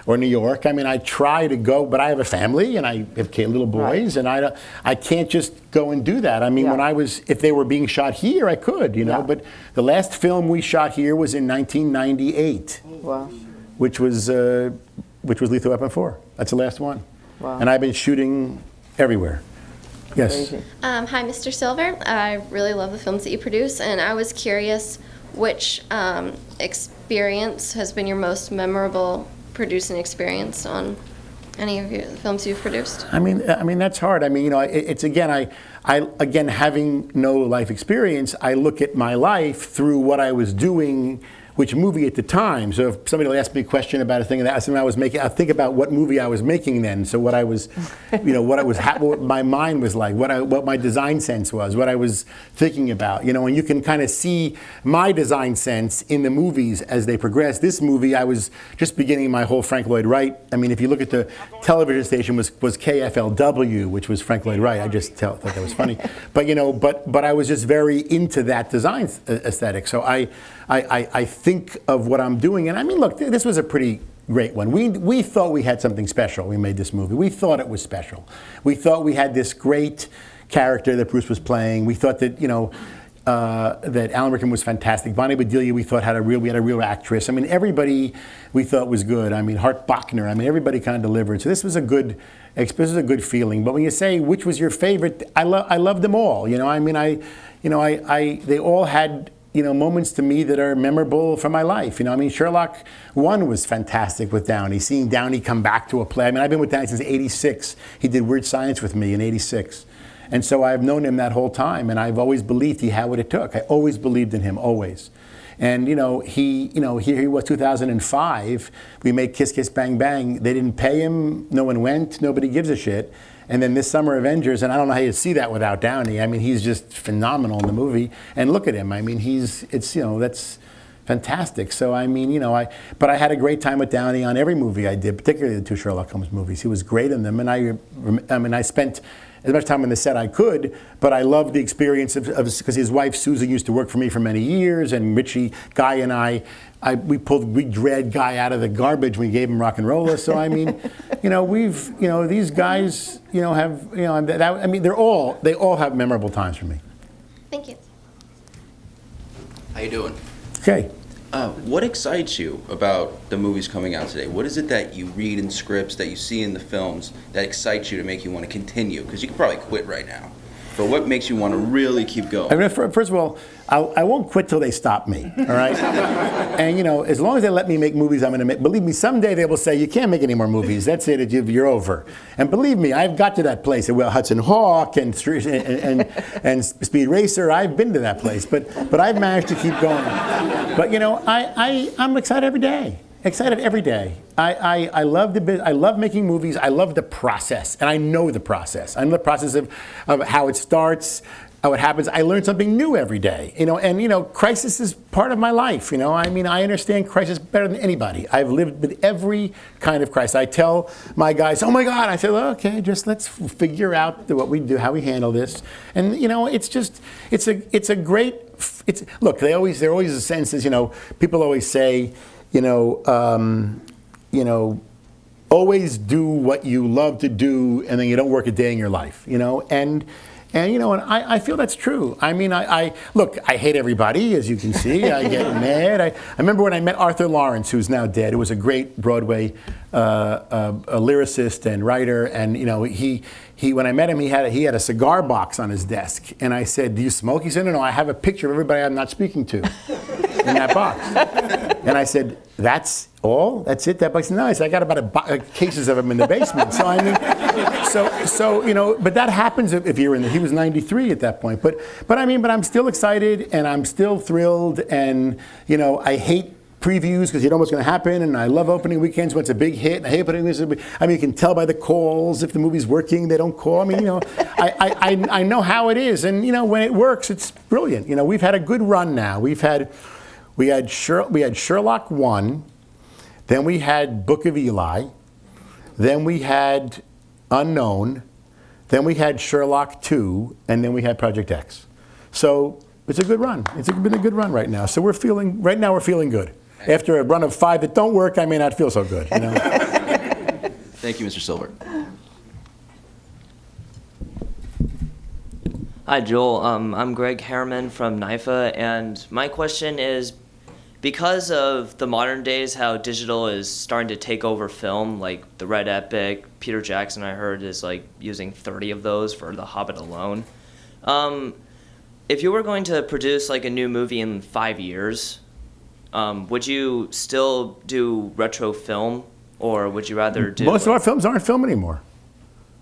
C: or New York. I mean, I try to go, but I have a family and I have little boys, right. And I can't just go and do that. I mean, if they were being shot here, I could, but the last film we shot here was in 1998.
B: Wow.
C: Which was Lethal Weapon 4. That's the last one.
B: Wow.
C: And I've been shooting everywhere. Yes.
K: Hi, Mr. Silver. I really love the films that you produce, and I was curious which experience has been your most memorable producing experience on any of the films you've produced?
C: I mean that's hard. I mean, it's again, again having no life experience, I look at my life through what I was doing, which movie at the time. So if somebody will ask me a question about a thing that I was making, I think about what movie I was making then. So what I was, what my mind was like, what my design sense was, what I was thinking about, and you can kind of see my design sense in the movies as they progress. This movie, I was just beginning my whole Frank Lloyd Wright. I mean, if you look at the television station was KFLW, which was Frank Lloyd Wright. I just thought that was funny. But but I was just very into that design aesthetic. So I think of what I'm doing, and I mean, look, this was a pretty great one. We thought we had something special. We made this movie. We thought it was special. We thought we had this great character that Bruce was playing. We thought that that Alan Rickman was fantastic. Bonnie Bedelia, we thought we had a real actress. I mean, everybody we thought was good. I mean, Hart Bachner. I mean, everybody kind of delivered. So this was a good feeling. But when you say which was your favorite, I loved them all. You know, I mean, they all had, you know, moments to me that are memorable from my life. You know, I mean, Sherlock 1 was fantastic with Downey. Seeing Downey come back to a play. I mean, I've been with Downey since '86. He did Weird Science with me in '86. And so I've known him that whole time, and I've always believed he had what it took. I always believed in him, always. And here he was, 2005. We made Kiss Kiss Bang Bang. They didn't pay him. No one went. Nobody gives a shit. And then this summer, Avengers, and I don't know how you see that without Downey. I mean, he's just phenomenal in the movie. And look at him. I mean, that's fantastic. So I mean, but I had a great time with Downey on every movie I did, particularly the 2 Sherlock Holmes movies. He was great in them, and I spent as much time on the set I could, but I loved the experience of because his wife Susan used to work for me for many years, and Richie, Guy, and we dragged Guy out of the garbage. We gave him Rock and Roller. So I mean, these guys, have, I mean, they all have memorable times for me.
K: Thank you.
L: How you doing?
C: Okay.
L: What excites you about the movies coming out today? What is it that you read in scripts, that you see in the films, that excites you to make you want to continue? Because you could probably quit right now. But what makes you want to really keep going?
C: I mean, first of all, I won't quit till they stop me, all right? And, as long as they let me make movies, I'm going to make. Believe me, someday they will say, you can't make any more movies. That's it, you're over. And believe me, I've got to that place. Well, Hudson Hawk and Speed Racer, I've been to that place. But I've managed to keep going. But, I'm excited every day. Excited every day. I love I love making movies. I love the process, and I know the process. I know the process of how it starts, how it happens. I learn something new every day. And crisis is part of my life. I mean, I understand crisis better than anybody. I've lived with every kind of crisis. I tell my guys, "Oh my God!" I say, well, "Okay, just let's figure out what we do, how we handle this." And it's a great. Look. There always a sense is people always say. Always do what you love to do, and then you don't work a day in your life, and I feel that's true. I mean, I hate everybody, as you can see. I get mad. I remember when I met Arthur Lawrence, who's now dead, who was a great Broadway a lyricist and writer, and he when I met him, he had a cigar box on his desk, and I said, "Do you smoke?" He said, "No, I have a picture of everybody I'm not speaking to in that box." And I said, "That's all? That's it? That box?" No, I said, "I got about cases of them in the basement." So I mean, but that happens if you're in there. He was 93 at that point, but I'm still excited and I'm still thrilled, and I hate previews because you know what's going to happen, and I love opening weekends when it's a big hit, and I hate opening weekends. I mean, you can tell by the calls if the movie's working, they don't call. I mean, I know how it is, and when it works, it's brilliant. We've had a good run now. We had Sherlock 1, then we had Book of Eli, then we had Unknown, then we had Sherlock 2, and then we had Project X. So it's a good run. It's been a good run right now. So we're feeling good. After a run of 5 that don't work, I may not feel so good.
L: Thank you, Mr. Silver.
M: Hi, Joel. I'm Greg Harriman from NIFA, and my question is, because of the modern days, how digital is starting to take over film, like the Red Epic, Peter Jackson, I heard, is using 30 of those for The Hobbit alone. If you were going to produce a new movie in 5 years, would you still do retro film, or would you rather do...
C: Most of our films aren't film anymore.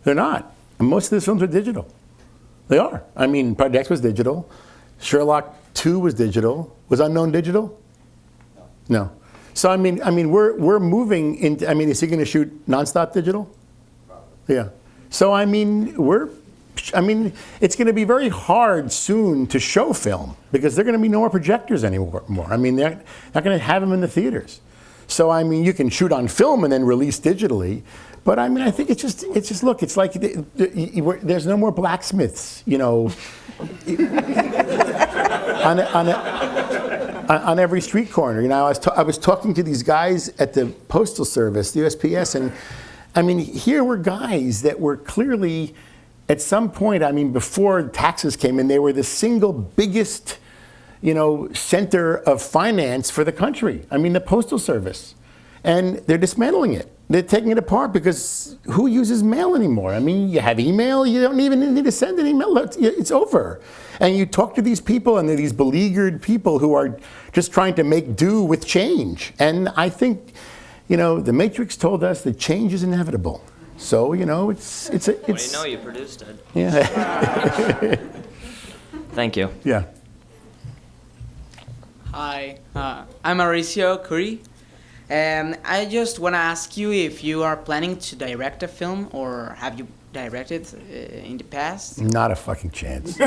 C: They're not. And most of the films are digital. They are. I mean, Project X was digital. Sherlock 2 was digital. Was Unknown digital? No. So I mean, we're moving into. I mean, is he going to shoot nonstop digital? Yeah. So I mean, it's going to be very hard soon to show film because there are going to be no more projectors anymore. I mean, they're not going to have them in the theaters. So I mean, you can shoot on film and then release digitally. But I mean, I think it's just look. It's like there's no more blacksmiths, on every street corner. I was talking to these guys at the Postal Service, the USPS, and I mean, here were guys that were clearly, at some point, I mean, before taxes came in, they were the single biggest, center of finance for the country. I mean, the Postal Service. And they're dismantling it. They're taking it apart because who uses mail anymore? I mean, you have email, you don't even need to send an email, it's over. And you talk to these people, and they're these beleaguered people who are just trying to make do with change. And I think, The Matrix told us that change is inevitable. So, it's.
M: Well, you produced it.
C: Yeah.
M: Thank you.
C: Yeah.
N: Hi, I'm Mauricio Curry. I just want to ask you if you are planning to direct a film, or have you directed in the past?
C: Not a fucking chance.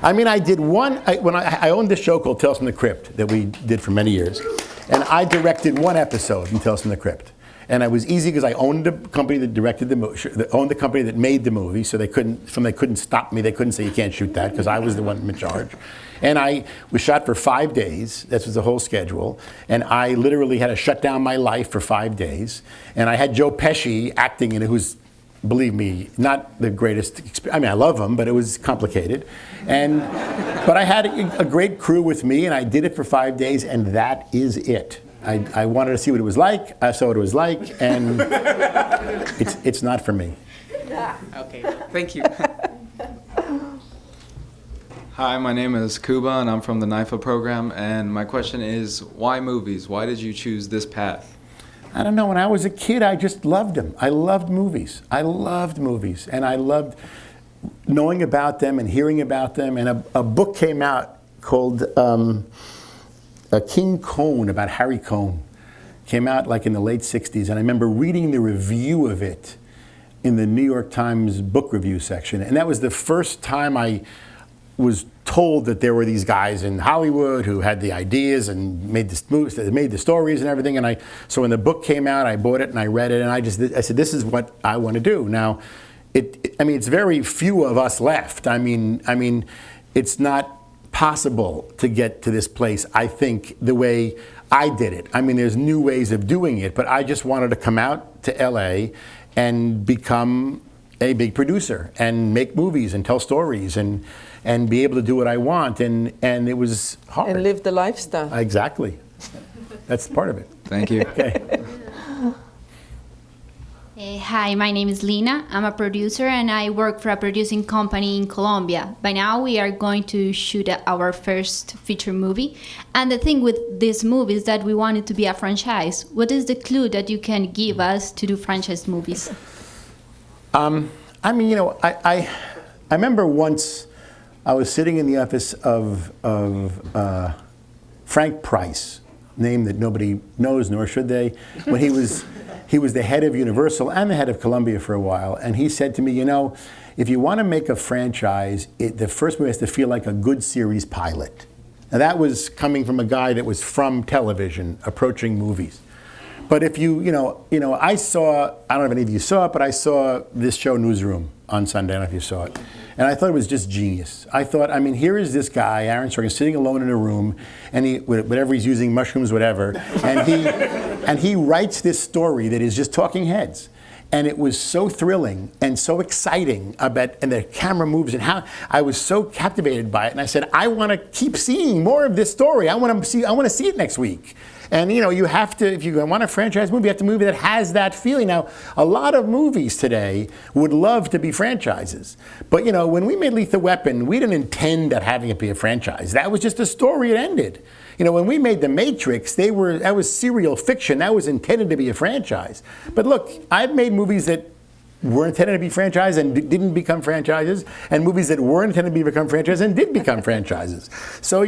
C: I mean, I did one, when I owned this show called Tales from the Crypt that we did for many years. And I directed one episode in Tales from the Crypt. And it was easy because I owned the company that directed the movie, owned the company that made the movie, so they couldn't stop me. They couldn't say you can't shoot that because I was the one in charge. And I was shot for 5 days. That was the whole schedule. And I literally had to shut down my life for 5 days. And I had Joe Pesci acting in it, who's, believe me, not the greatest. I mean, I love him, but it was complicated. But I had a great crew with me, and I did it for 5 days, and that is it. I wanted to see what it was like. I saw what it was like, and it's not for me.
N: Okay, thank you.
O: Hi, my name is Kuba, and I'm from the NIFA program. And my question is, why movies? Why did you choose this path?
C: I don't know. When I was a kid, I just loved them. I loved movies. And I loved knowing about them and hearing about them. And a book came out called King Cohn, about Harry Cohn. Came out like in the late 60s. And I remember reading the review of it in the New York Times book review section. And that was the first time I was told that there were these guys in Hollywood who had the ideas and made the stories and everything. And so when the book came out, I bought it and I read it, and I said, this is what I want to do. Now, it's very few of us left. I mean, it's not possible to get to this place, I think, the way I did it. I mean, there's new ways of doing it, but I just wanted to come out to LA and become a big producer and make movies and tell stories and be able to do what I want, and it was hard.
B: And live the lifestyle.
C: Exactly. That's part of it.
O: Thank you.
C: Okay.
P: Hi, my name is Lina. I'm a producer and I work for a producing company in Colombia. By now we are going to shoot our first feature movie. And the thing with this movie is that we want it to be a franchise. What is the clue that you can give us to do franchise movies?
C: I remember once I was sitting in the office of Frank Price, name that nobody knows, nor should they, when he was the head of Universal and the head of Columbia for a while, and he said to me, if you want to make a franchise, the first movie has to feel like a good series pilot. Now that was coming from a guy that was from television, approaching movies. But if I saw, I don't know if any of you saw it, but I saw this show Newsroom on Sunday, I don't know if you saw it. And I thought it was just genius. I thought, here is this guy, Aaron Sorkin, sitting alone in a room, and whatever he's using, mushrooms, whatever, and he writes this story that is just talking heads. And it was so thrilling and so exciting, and the camera moves, and how I was so captivated by it. And I said, I want to keep seeing more of this story. I want to see it next week. And you have to, if you want a franchise movie, you have to movie that has that feeling. Now, a lot of movies today would love to be franchises. But when we made Lethal Weapon, we didn't intend at having it be a franchise. That was just a story, it ended. When we made The Matrix, that was serial fiction. That was intended to be a franchise. But look, I've made movies that were intended to be franchises and didn't become franchises, and movies that weren't intended to become franchises and did become franchises. So,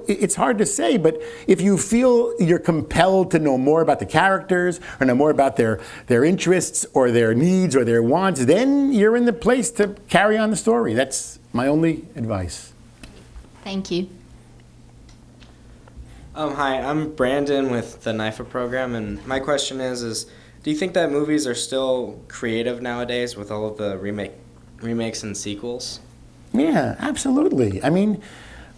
C: it's hard to say, but if you feel you're compelled to know more about the characters or know more about their interests or their needs or their wants, then you're in the place to carry on the story. That's my only advice.
P: Thank you.
Q: Hi, I'm Brandon with the NIFA program, and my question is do you think that movies are still creative nowadays with all of the remakes and sequels?
C: Yeah, absolutely.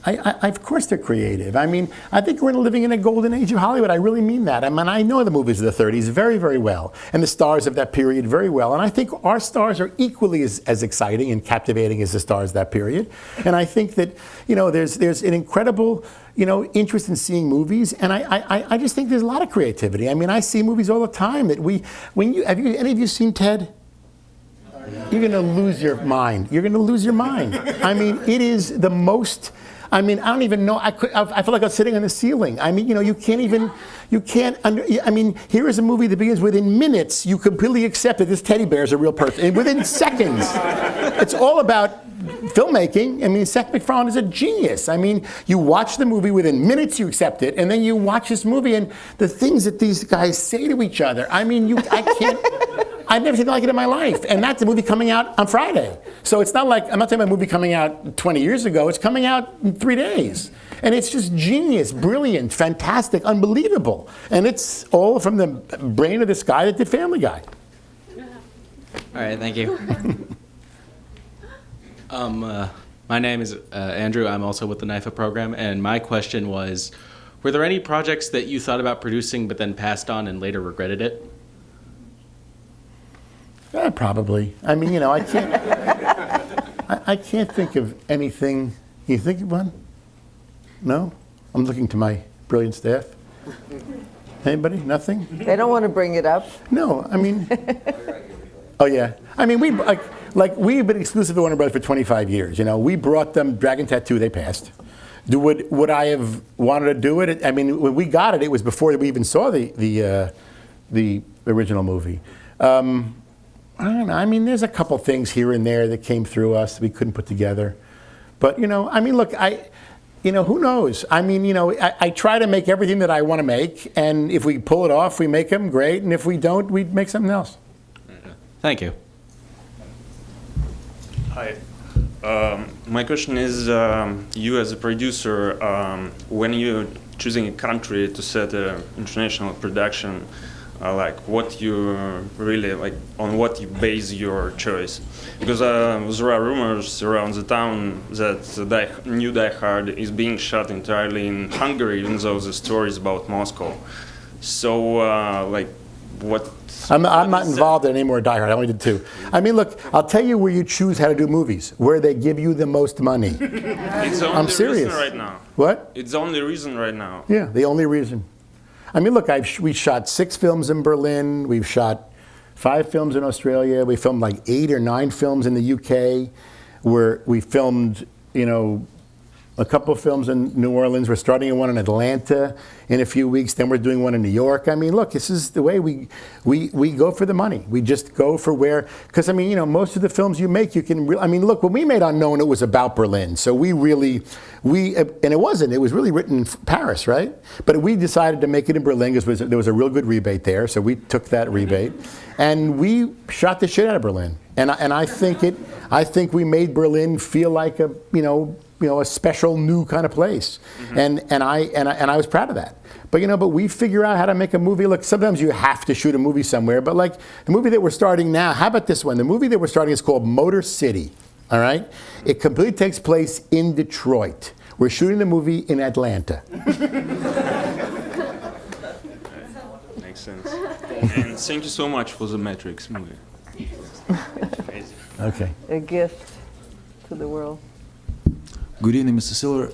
C: Of course they're creative. I mean, I think we're living in a golden age of Hollywood. I really mean that. I mean, I know the movies of the 30s very, very well, and the stars of that period very well. And I think our stars are equally as exciting and captivating as the stars of that period. And I think that, there's an incredible, interest in seeing movies. And I just think there's a lot of creativity. I mean, I see movies all the time that have any of you seen Ted? You're going to lose your mind. You're going to lose your mind. I mean, it is the most... I mean, I don't even know. I feel like I was sitting on the ceiling. I mean, I mean, here is a movie that begins within minutes. You completely accept that this teddy bear is a real person. And within seconds. It's all about filmmaking. I mean, Seth MacFarlane is a genius. I mean, you watch the movie, within minutes you accept it, and then you watch this movie and the things that these guys say to each other. I mean, I can't... I've never seen like it in my life. And that's a movie coming out on Friday. So it's not like, I'm not talking about a movie coming out 20 years ago. It's coming out in 3 days. And it's just genius, brilliant, fantastic, unbelievable. And it's all from the brain of this guy that did Family Guy.
Q: All right, thank you. My name is Andrew. I'm also with the NIFA program. And my question was, were there any projects that you thought about producing but then passed on and later regretted it?
C: Probably. I mean, I can't. I can't think of anything. You think of one? No? I'm looking to my brilliant staff. Anybody? Nothing?
B: They don't want to bring it up.
C: No. I mean. Oh yeah. I mean, we've been exclusive to Warner Brothers for 25 years. We brought them Dragon Tattoo. They passed. Would I have wanted to do it? I mean, when we got it, it was before we even saw the original movie. I don't know. I mean, there's a couple things here and there that came through us that we couldn't put together. But, I mean, look, who knows? I mean, I try to make everything that I want to make. And if we pull it off, we make them, great. And if we don't, we make something else.
Q: Thank you.
R: Hi. My question is, you as a producer, when you're choosing a country to set an international production, what you really on what you base your choice, because there are rumors around the town that the new Die Hard is being shot entirely in Hungary, even though the story is about Moscow. So what?
C: I'm not involved in any more Die Hard. I only did 2. I mean, look, I'll tell you where you choose how to do movies, where they give you the most money.
R: It's the only
C: I'm serious.
R: reason right now.
C: What?
R: It's the only reason right now.
C: Yeah, the only reason. I mean, look, we shot 6 films in Berlin. We've shot 5 films in Australia. We filmed like 8 or 9 films in the UK. Where we filmed, a couple of films in New Orleans. We're starting one in Atlanta in a few weeks. Then we're doing one in New York. I mean, look, this is the way we go for the money. We just go for where, because I mean, most of the films you make, you can. I mean, look, when we made Unknown, it was about Berlin. So and it wasn't. It was really written in Paris, right? But we decided to make it in Berlin because there was a real good rebate there. So we took that rebate, and we shot the shit out of Berlin. And I think we made Berlin feel like a a special new kind of place, and I was proud of that. But we figure out how to make a movie. Look, sometimes you have to shoot a movie somewhere. But like the movie that we're starting now, how about this one? The movie that we're starting is called Motor City. All right, it completely takes place in Detroit. We're shooting the movie in Atlanta.
R: Makes sense. And thank you so much for the Matrix movie.
C: Okay.
B: A gift to the world.
S: Good evening, Mr. Silver.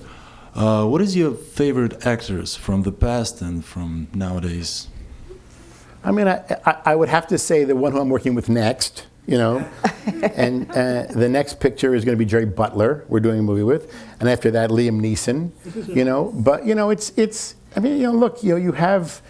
S: What is your favorite actors from the past and from nowadays?
C: I mean, I would have to say the one who I'm working with next, and the next picture is going to be Jerry Butler, we're doing a movie with, and after that, Liam Neeson, But, it's I mean, look, you have,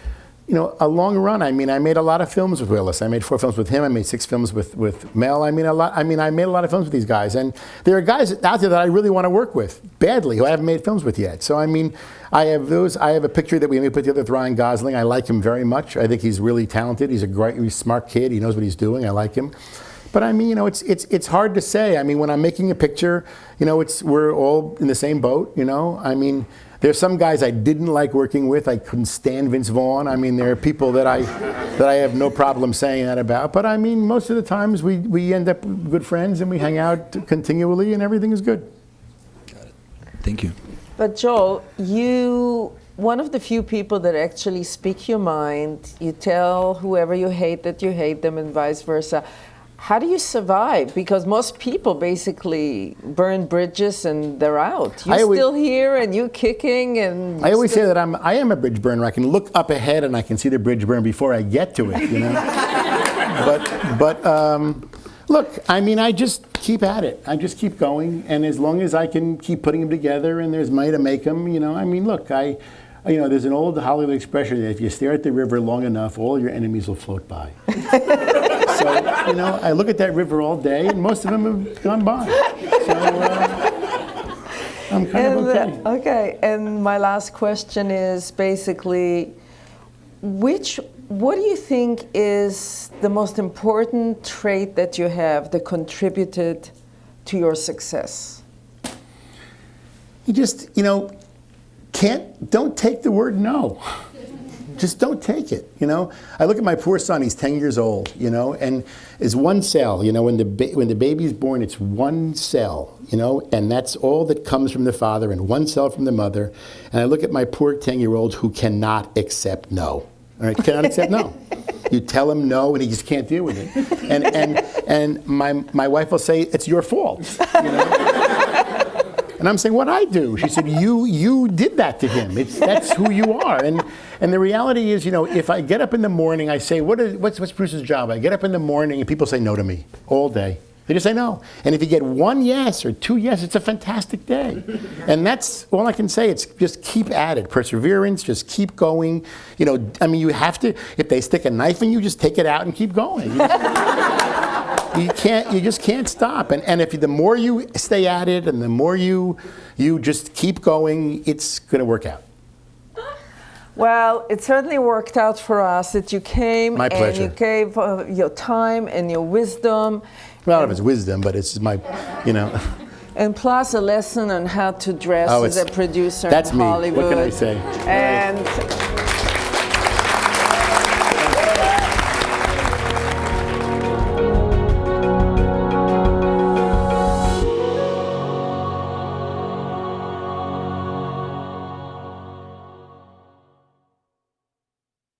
C: a long run. I mean, I made a lot of films with Willis. I made 4 films with him. I made 6 films with Mel. I mean, I made a lot of films with these guys. And there are guys out there that I really want to work with badly who I haven't made films with yet. So, I mean, I have those. I have a picture that we put together with Ryan Gosling. I like him very much. I think he's really talented. He's a smart kid. He knows what he's doing. I like him. But I mean, it's hard to say. I mean, when I'm making a picture, we're all in the same boat. I mean, there's some guys I didn't like working with. I couldn't stand Vince Vaughn. I mean, there are people that I have no problem saying that about. But I mean, most of the times we end up good friends and we hang out continually and everything is good.
S: Got it. Thank you.
B: But Joel, you one of the few people that actually speak your mind. You tell whoever you hate that you hate them, and vice versa. How do you survive? Because most people basically burn bridges and they're out. You're still here and you're kicking and.
C: I always say that I am a bridge burner. I can look up ahead and I can see the bridge burn before I get to it. You know. Look, I mean, I just keep at it. I just keep going, and as long as I can keep putting them together, and there's money to make them, you know. I mean, look, there's an old Hollywood expression that if you stare at the river long enough, all your enemies will float by. So, you know, I look at that river all day, and most of them have gone by. So, I'm kind of okay.
B: Okay, and my last question is basically, what do you think is the most important trait that you have that contributed to your success?
C: You just, don't take the word no. Just don't take it, you know. I look at my poor son, he's 10 years old, you know, and it's one cell, you know, when the baby's born, it's one cell, you know, and that's all that comes from the father and one cell from the mother. And I look at my poor 10-year-old who cannot accept no. All right, cannot accept no. You tell him no, and he just can't deal with it. And my wife will say, it's your fault. You know? And I'm saying, what'd I do? She said, you did that to him. That's who you are. And the reality is, you know, if I get up in the morning, I say, what's Bruce's job? I get up in the morning, and people say no to me all day. They just say no. And if you get one yes or two yes, it's a fantastic day. And that's all I can say. It's just keep at it. Perseverance, just keep going. You know, I mean, you have to, if they stick a knife in you, just take it out and keep going. You just can't stop. And if the more you stay at it and the more you just keep going, it's going to work out.
B: Well, it certainly worked out for us that you came.
C: My pleasure.
B: And you gave your time and your wisdom.
C: Well, I don't know if it's wisdom, but it's my, you know.
B: And plus a lesson on how to dress as a producer
C: that's
B: in
C: me.
B: Hollywood.
C: What can I say?
B: And